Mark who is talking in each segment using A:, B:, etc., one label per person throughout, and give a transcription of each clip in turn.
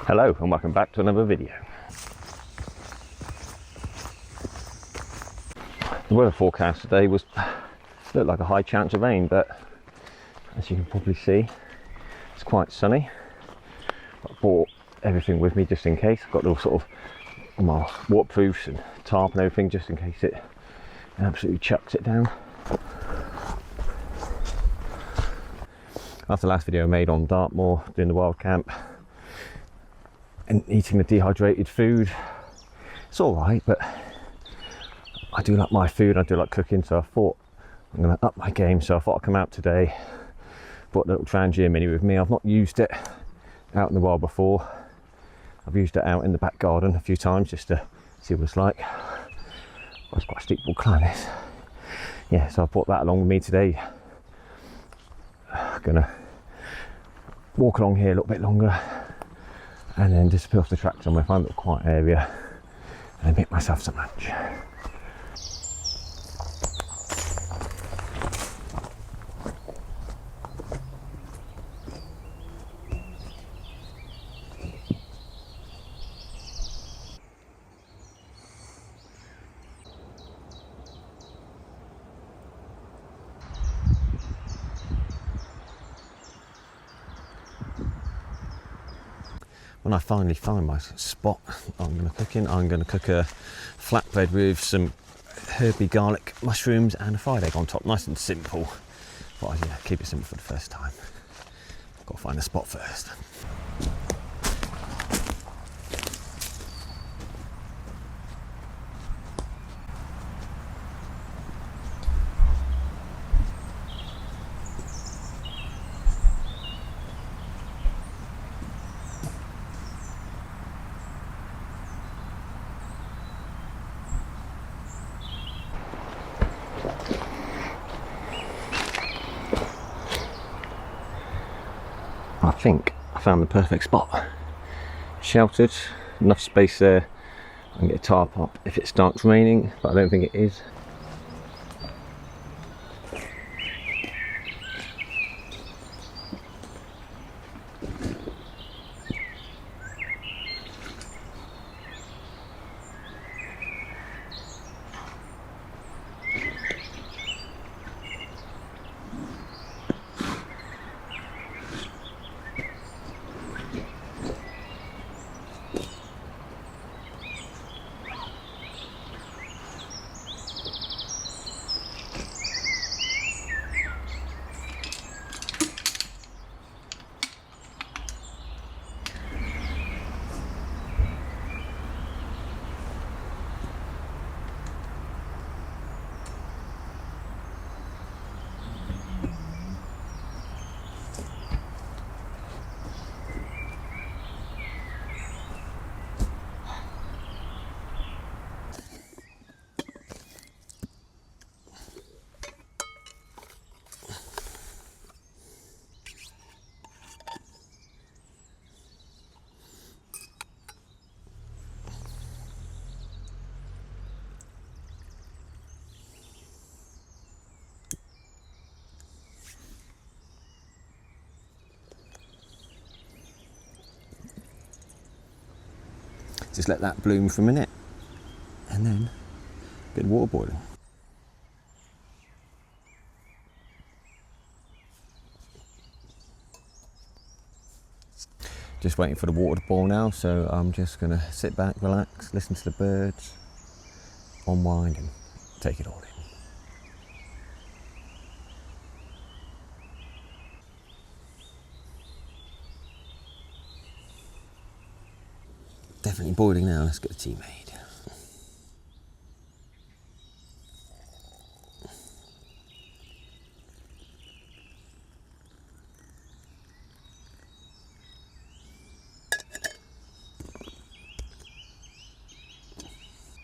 A: Hello and welcome back to another video. The weather forecast today looked like a high chance of rain, but as you can probably see, it's quite sunny. I brought everything with me just in case. I've got little sort of my waterproofs and tarp and everything just in case it absolutely chucks it down. After the last video I made on Dartmoor doing the wild camp and eating the dehydrated food, it's alright, but I do like my food, I do like cooking, so I thought I'm going to up my game. So I thought I'd come out today, brought a little trangia mini with me. I've not used it out in the wild before. I've used it out in the back garden a few times just to see what it's like. Well, it's quite a steep wall climb this. Yeah, so I brought that along with me today. Gonna walk along here a little bit longer and then disappear off the track somewhere, find a little quiet area and make myself some lunch. When I finally find my spot I'm going to cook in, I'm going to cook a flatbread with some herby garlic mushrooms and a fried egg on top. Nice and simple, but yeah, keep it simple for the first time. Got to find a spot first. I think I found the perfect spot. Sheltered, enough space there. I can get a tarp up if it starts raining, but I don't think it is. Just let that bloom for a minute and then a bit of water boiling. Just waiting for the water to boil now, so I'm just going to sit back, relax, listen to the birds, unwind and take it all in. Definitely boiling now, let's get the tea made.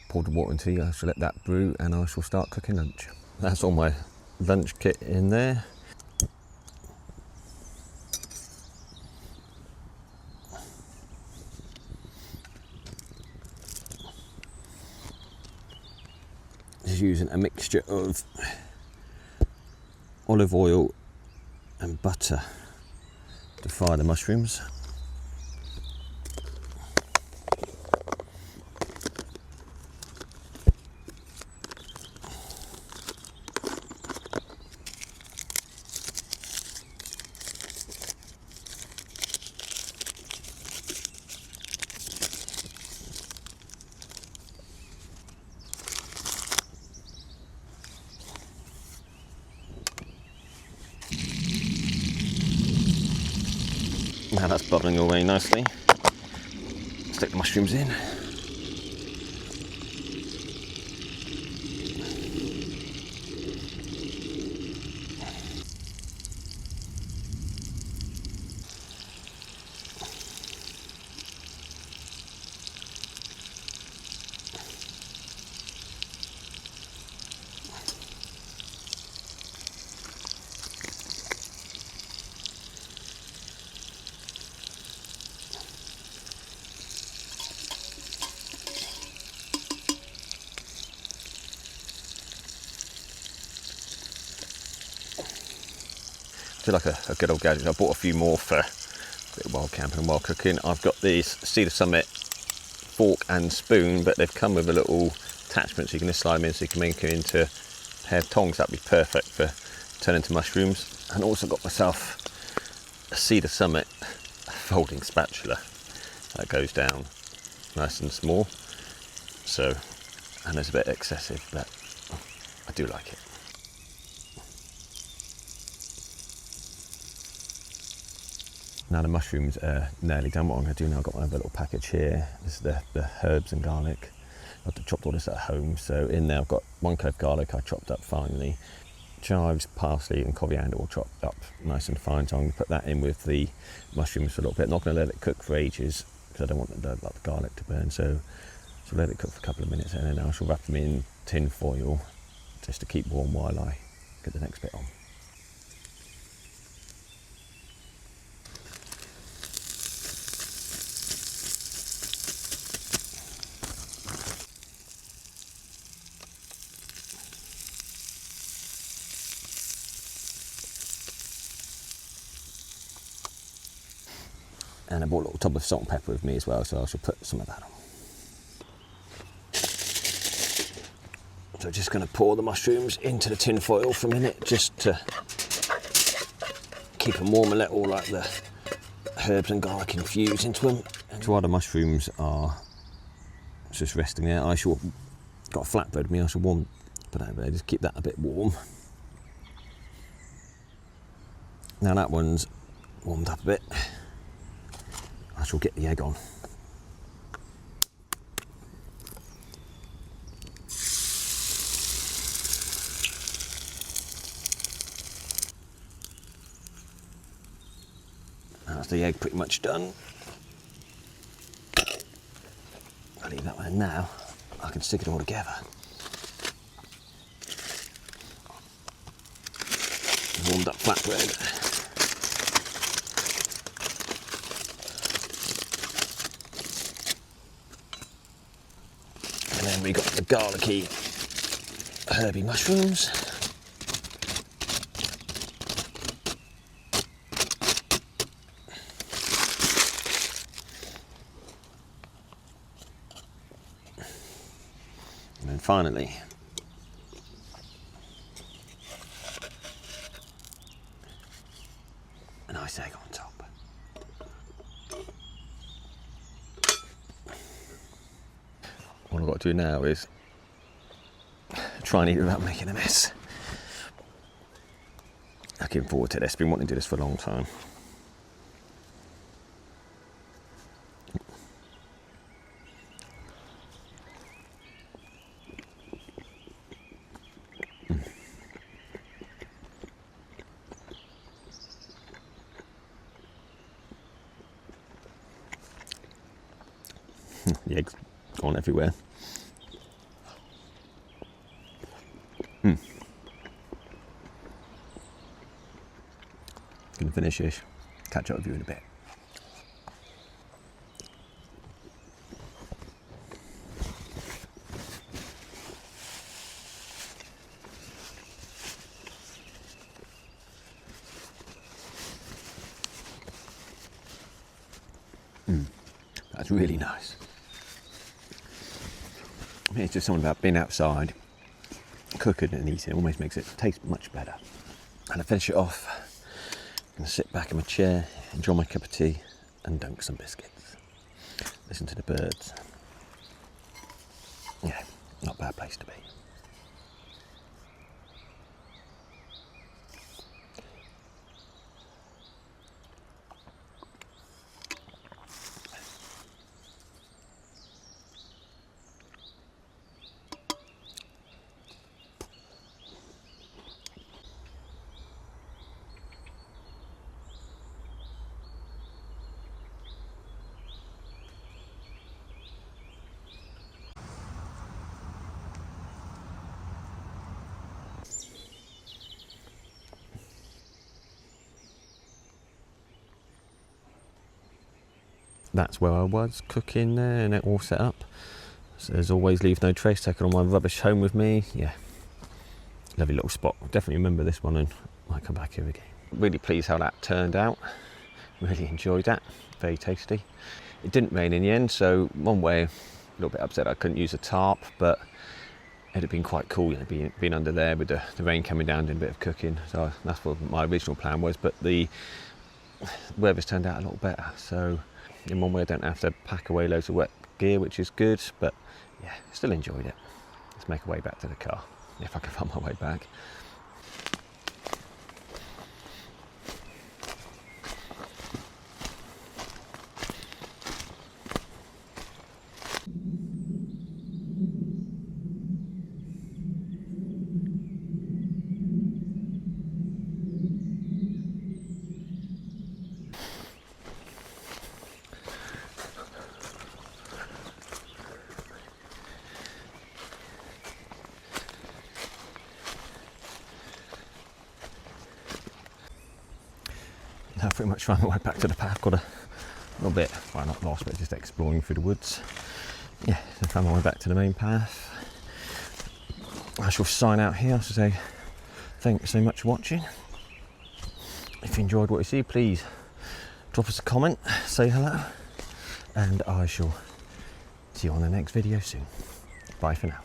A: Poured the water into tea, I shall let that brew and I shall start cooking lunch. That's all my lunch kit in there. Just using a mixture of olive oil and butter to fry the mushrooms. Now that's bubbling away nicely. Stick the mushrooms in. Do like a good old gadget. I bought a few more for a bit of wild camping and wild cooking. I've got these Cedar Summit fork and spoon, but they've come with a little attachment so you can just slide them in so you can make it into a pair of tongs. That'd be perfect for turning to mushrooms. And also got myself a Cedar Summit folding spatula that goes down nice and small. So, and it's a bit excessive, but I do like it. Now the mushrooms are nearly done. What I'm going to do now, I've got my little package here. This is the herbs and garlic. I've chopped all this at home. So in there I've got 1 clove garlic I chopped up finely. Chives, parsley and coriander all chopped up nice and fine. So I'm going to put that in with the mushrooms for a little bit. Not going to let it cook for ages because I don't want the garlic to burn. So let it cook for a couple of minutes and then I shall wrap them in tin foil just to keep warm while I get the next bit on. And I bought a little tub of salt and pepper with me as well, so I shall put some of that on. So just going to pour the mushrooms into the tin foil for a minute, just to keep them warm and let all like the herbs and garlic infuse into them. And while the mushrooms are just resting there, I shall got a flatbread with me. I shall put that over there, just keep that a bit warm. Now that one's warmed up a bit. I shall get the egg on. That's the egg pretty much done. I'll leave that one in now. I can stick it all together. Warmed up flatbread. And then we got the garlicky, herby mushrooms. And then finally, a nice egg on top. What I've got to do now is try and eat it without making a mess. Looking forward to this. Been wanting to do this for a long time. The egg's gone everywhere. Gonna finish this. Catch up with you in a bit. That's really nice. I mean, it's just something about being outside, cooking and eating. It almost makes it taste much better. And I finish it off. I'm gonna sit back in my chair, enjoy my cup of tea, and dunk some biscuits. Listen to the birds. Yeah, not a bad place to be. that's where I was cooking there, and it all set up. So as always, leave no trace, taking all my rubbish home with me. Yeah, lovely little spot. Definitely remember this one and might come back here again. Really pleased how that turned out. Really enjoyed that. Very tasty. It didn't rain in the end, so one way, a little bit upset I couldn't use a tarp, but it'd have been quite cool, you know, being under there with the rain coming down, doing a bit of cooking. So that's what my original plan was, but the weather's turned out a lot better. So in one way I don't have to pack away loads of wet gear, which is good, but yeah, still enjoyed it. Let's make our way back to the car, if I can find my way back. Now pretty much found my way back to the path. Got a little bit, well, not lost, but just exploring through the woods. Yeah, so found my way back to the main path. I shall sign out here. So say thanks so much for watching. If you enjoyed what you see, please drop us a comment, say hello, and I shall see you on the next video soon. Bye for now.